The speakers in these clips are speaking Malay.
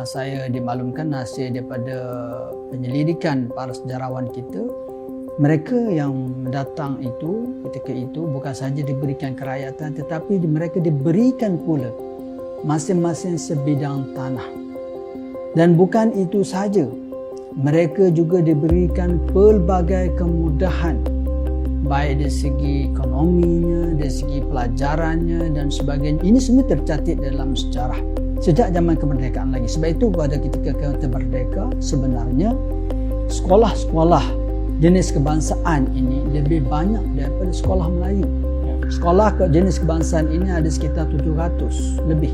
saya dimaklumkan hasil daripada penyelidikan para sejarawan kita, mereka yang datang itu ketika itu bukan sahaja diberikan kerakyatan, tetapi mereka diberikan pula masing-masing sebidang tanah. Dan bukan itu sahaja, mereka juga diberikan pelbagai kemudahan, baik dari segi ekonominya, dari segi pelajarannya dan sebagainya. Ini semua tercatat dalam sejarah sejak zaman kemerdekaan lagi. Sebab itu pada ketika kita merdeka, sebenarnya sekolah-sekolah jenis kebangsaan ini lebih banyak daripada sekolah Melayu. Sekolah jenis kebangsaan ini ada sekitar 700 lebih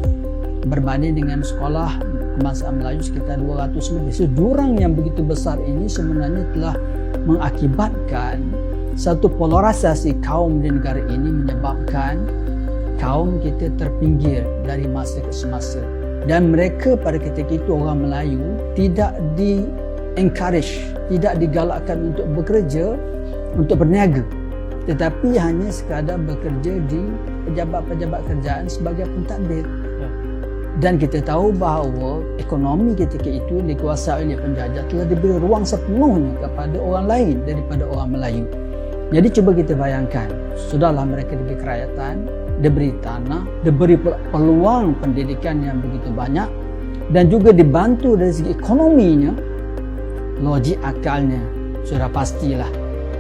berbanding dengan sekolah kebangsaan Melayu sekitar 200 lebih. So, jurang yang begitu besar ini sebenarnya telah mengakibatkan satu polarisasi kaum di negara ini, menyebabkan kaum kita terpinggir dari masa ke semasa. Dan mereka pada ketika itu, orang Melayu, tidak di-encourage, tidak digalakkan untuk bekerja, untuk berniaga, tetapi hanya sekadar bekerja di pejabat-pejabat kerajaan sebagai pentadbir. Dan kita tahu bahawa ekonomi ketika itu dikuasai oleh penjajah telah diberi ruang sepenuhnya kepada orang lain daripada orang Melayu. Jadi cuba kita bayangkan, sudahlah mereka diberi kerakyatan, diberi tanah, diberi peluang pendidikan yang begitu banyak, dan juga dibantu dari segi ekonominya. Logik akalnya sudah pastilah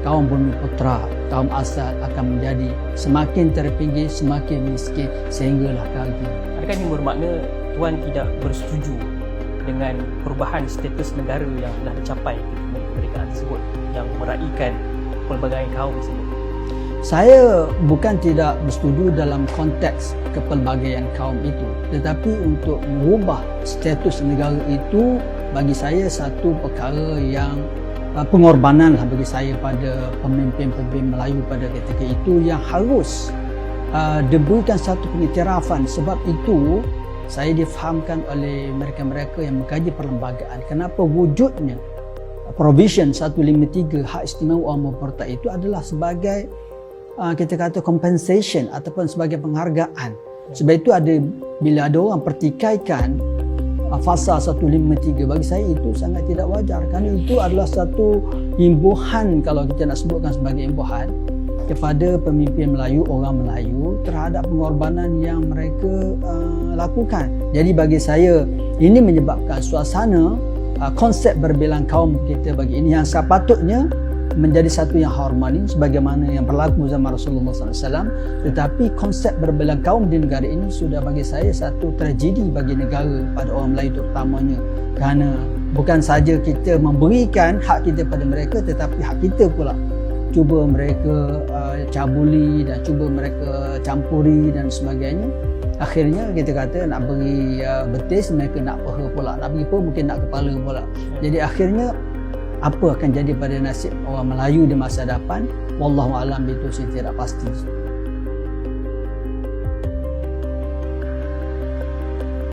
kaum Bumiputra, kaum asal akan menjadi semakin terpinggir, semakin miskin sehinggalah kali ini. Adakah ini bermakna Tuan tidak bersetuju dengan perubahan status negara yang telah dicapai ketika kemerdekaan tersebut, yang meraihkan pelbagai kaum tersebut? Saya bukan tidak bersetuju dalam konteks kepelbagaian kaum itu, tetapi untuk mengubah status negara itu bagi saya satu perkara yang pengorbanan lah bagi saya pada pemimpin-pemimpin Melayu pada ketika itu, yang harus diberikan satu pengiktirafan. Sebab itu saya difahamkan oleh mereka-mereka yang mengkaji perlembagaan kenapa wujudnya provision 153 hak istimewa orang Bumiputra itu adalah sebagai kita kata compensation ataupun sebagai penghargaan. Sebab itu bila ada orang pertikaikan fasa 153, bagi saya itu sangat tidak wajar, kerana itu adalah satu imbuhan, kalau kita nak sebutkan sebagai imbuhan kepada pemimpin Melayu, orang Melayu terhadap pengorbanan yang mereka lakukan. Jadi bagi saya ini menyebabkan suasana konsep berbelang kaum kita bagi ini yang sepatutnya menjadi satu yang harmoni sebagaimana yang berlaku zaman Rasulullah SAW, tetapi konsep berbelang kaum di negara ini sudah bagi saya satu tragedi bagi negara pada orang Melayu terutamanya, kerana bukan saja kita memberikan hak kita pada mereka, tetapi hak kita pula cuba mereka cabuli dan cuba mereka campuri dan sebagainya. Akhirnya kita kata nak beri betis, mereka nak paha pula, nak beri paha mungkin nak kepala pula. Jadi akhirnya apa akan jadi pada nasib orang Melayu di masa depan, wallahu alam, itu saya tidak pasti.